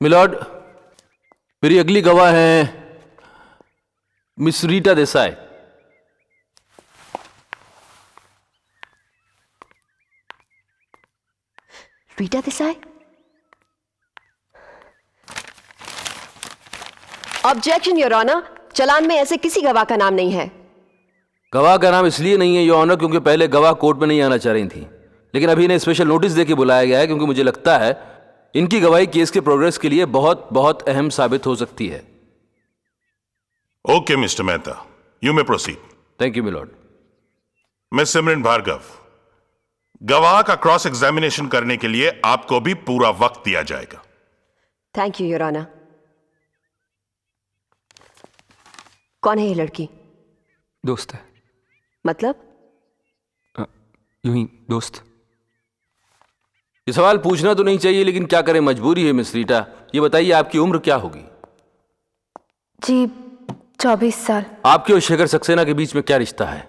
Milord, मेरी अगली गवाह हैं miss Rita Desai. Rita Desai? Objection your honour, चालान में ऐसे किसी गवाह का नाम नहीं है। गवाह का नाम इसलिए नहीं है योर ऑनर क्योंकि पहले गवाह कोर्ट में नहीं आना चाह रही थी, लेकिन अभी इन्हें स्पेशल नोटिस देके बुलाया गया है क्योंकि मुझे लगता है इनकी गवाही केस के प्रोग्रेस के लिए बहुत बहुत अहम साबित हो सकती है। Okay mister Mehta, you may proceed. Thank you milord. Miss Simran Bhargav, गवाह का क्रॉस एग्जामिनेशन करने के लिए आपको भी पूरा वक्त दिया जाएगा। Thank you your honour. कौन है ये लड़की? दोस्त है। मतलब? यूं ही दोस्त। ये सवाल पूछना तो नहीं चाहिए लेकिन क्या करें, मजबूरी है। मिस रीटा, ये बताइए आपकी उम्र क्या होगी? जी 24 साल। आपके और शेखर सक्सेना के बीच में क्या रिश्ता है?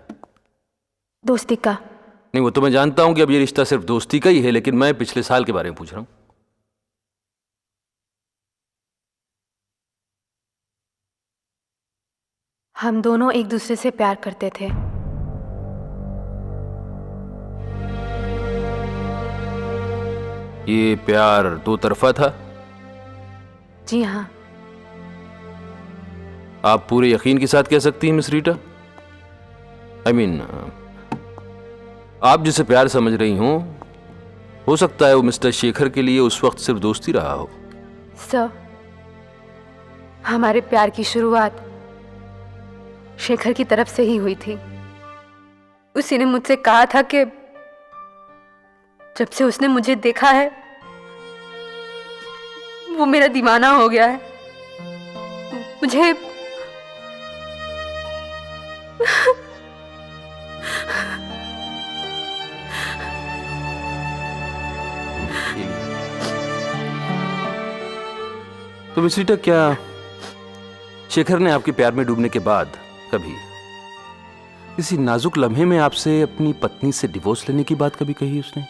दोस्ती का। नहीं, वो तो मैं जानता हूं कि अब ये रिश्ता सिर्फ दोस्ती का ही है, लेकिन मैं पिछले साल के बारे में पूछ रहा हूं। हम दोनों एक दूसरे से प्यार करते थे। ये प्यार दो तरफा था? जी हाँ। आप पूरे यकीन के साथ कह सकती हैं मिस रीटा? आई मीन, आप जिसे प्यार समझ रही हो सकता है वो मिस्टर शेखर के लिए उस वक्त सिर्फ दोस्ती रहा हो। सर, हमारे प्यार की शुरुआत शेखर की तरफ से ही हुई थी। उसी ने मुझसे कहा था कि जब से उसने मुझे देखा है वो मेरा दीवाना हो गया है। मुझे तो मिस रीटा, क्या शेखर ने आपके प्यार में डूबने के बाद कभी किसी नाजुक लम्हे में आपसे अपनी पत्नी से डिवोर्स लेने की बात कभी कही उसने?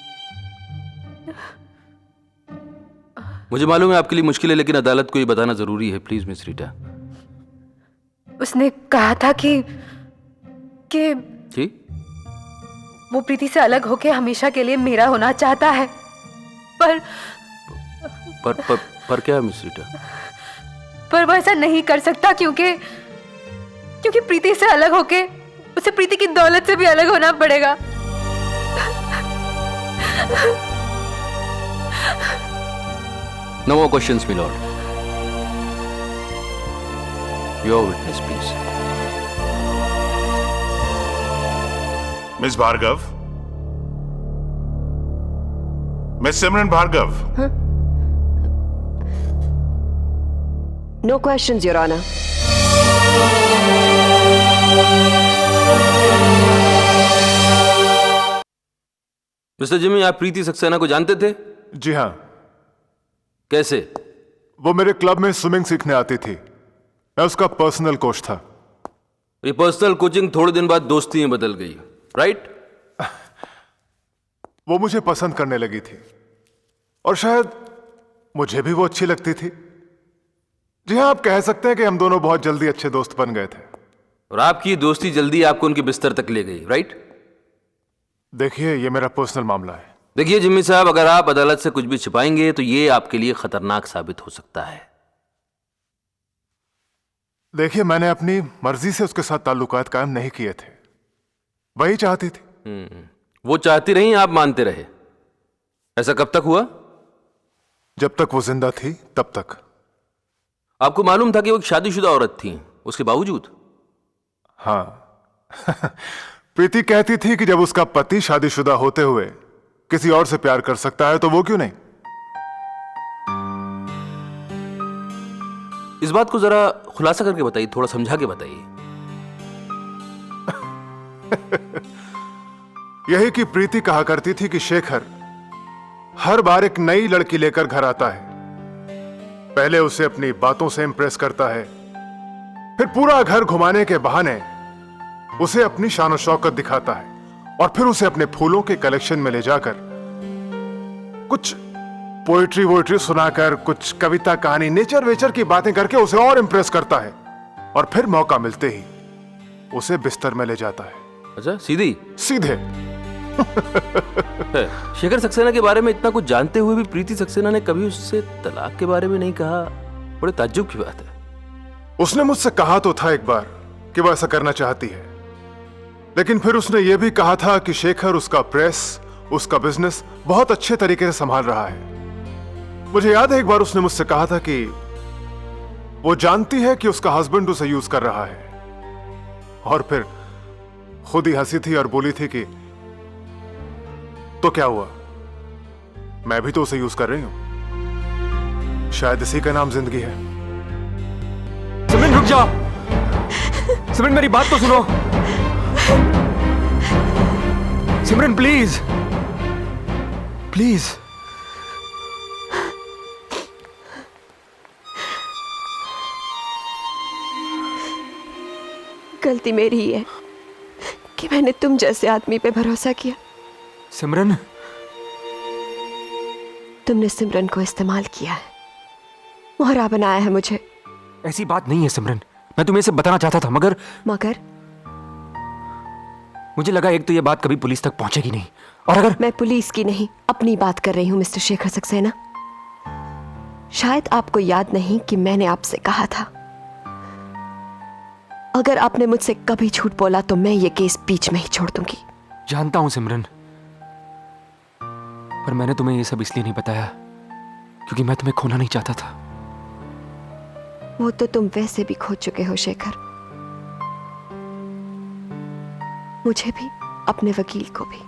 मुझे मालूम है आपके लिए मुश्किल है, लेकिन अदालत को ये बताना जरूरी है। Please miss Rita. उसने कहा था कि जी? वो प्रीति से अलग होके हमेशा के लिए मेरा होना चाहता है। पर क्या मिस रीटा? पर वो ऐसा नहीं कर सकता क्योंकि प्रीति से अलग होके उसे प्रीति की दौलत से भी अलग होना पड़ेगा। No more questions, my lord. Your witness, please. Miss Bhargava, miss Simran Bhargava. No questions your honour. Mister Jimmy, आप प्रीति सक्सेना को जानते थे? जी हाँ। कैसे? वो मेरे क्लब में स्विमिंग सीखने आती थी। मैं उसका पर्सनल कोच था। ये पर्सनल कोचिंग थोड़े दिन बाद दोस्ती में बदल गई, राइट? वो मुझे पसंद करने लगी थी और शायद मुझे भी वो अच्छी लगती थी। जी हाँ, आप कह सकते हैं कि हम दोनों बहुत जल्दी अच्छे दोस्त बन गए थे। और आपकी दोस्ती जल्दी आपको उनके बिस्तर तक ले गई, राइट? देखिए, ये मेरा पर्सनल मामला है। देखिए जिम्मी साहब, अगर आप अदालत से कुछ भी छिपाएंगे तो ये आपके लिए खतरनाक साबित हो सकता है। देखिए, मैंने अपनी मर्जी से उसके साथ ताल्लुकात कायम नहीं किए थे। वही चाहती थी। वो चाहती रही, आप मानते रहे। ऐसा कब तक हुआ? जब तक वो जिंदा थी तब तक। आपको मालूम था कि वो एक शादीशुदा औरत थी, उसके बावजूद? हाँ। प्रीति कहती थी कि जब उसका पति शादीशुदा होते हुए किसी और से प्यार कर सकता है तो वो क्यों नहीं। इस बात को जरा खुलासा करके बताइए, थोड़ा समझा के बताइए। यही कि प्रीति कहा करती थी कि शेखर हर बार एक नई लड़की लेकर घर आता है। पहले उसे अपनी बातों से इंप्रेस करता है, फिर पूरा घर घुमाने के बहाने उसे अपनी शान और शौकत दिखाता है और फिर उसे अपने फूलों के कलेक्शन में ले जाकर कुछ पोइट्री वोइट्री सुनाकर, कुछ कविता कहानी नेचर वेचर की बातें करके उसे और इंप्रेस करता है, और फिर मौका मिलते ही उसे बिस्तर में ले जाता है, अच्छा सीधी सीधे। है। शेखर सक्सेना के बारे में इतना कुछ जानते हुए भी प्रीति सक्सेना ने कभी उससे तलाक के बारे में नहीं कहा, बड़े ताज्जुब की बात है। उसने मुझसे कहा तो था एक बार कि वह ऐसा करना चाहती है, लेकिन फिर उसने यह भी कहा था कि शेखर उसका प्रेस, उसका बिजनेस बहुत अच्छे तरीके से संभाल रहा है। मुझे याद है एक बार उसने मुझसे कहा था कि वो जानती है कि उसका हस्बैंड उसे यूज कर रहा है, और फिर खुद ही हंसी थी और बोली थी कि तो क्या हुआ, मैं भी तो उसे यूज कर रही हूं। शायद इसी का नाम जिंदगी है। सिमरन रुक जाओ, सिमरन मेरी बात तो सुनो। सिमरन प्लीज प्लीज। गलती मेरी ही है कि मैंने तुम जैसे आदमी पे भरोसा किया। सिमरन, तुमने सिमरन को इस्तेमाल किया है, मोहरा बनाया है मुझे। ऐसी बात नहीं है सिमरन, मैं तुम्हें इसे बताना चाहता था, मगर मुझे लगा एक तो ये बात कभी पुलिस तक पहुंचेगी नहीं, और अगर मैं पुलिस की नहीं अपनी बात कर रही हूं मिस्टर शेखर सक्सेना। शायद आपको याद नहीं कि मैंने आपसे कहा था, अगर आपने मुझसे कभी झूठ बोला तो मैं ये केस बीच में ही छोड़ दूंगी। जानता हूं सिमरन, पर मैंने तुम्हें ये सब इसलिए नहीं बताया क्योंकि मैं तुम्हें खोना नहीं चाहता था। वो तो तुम वैसे भी खो चुके हो शेखर, मुझे भी, अपने वकील को भी।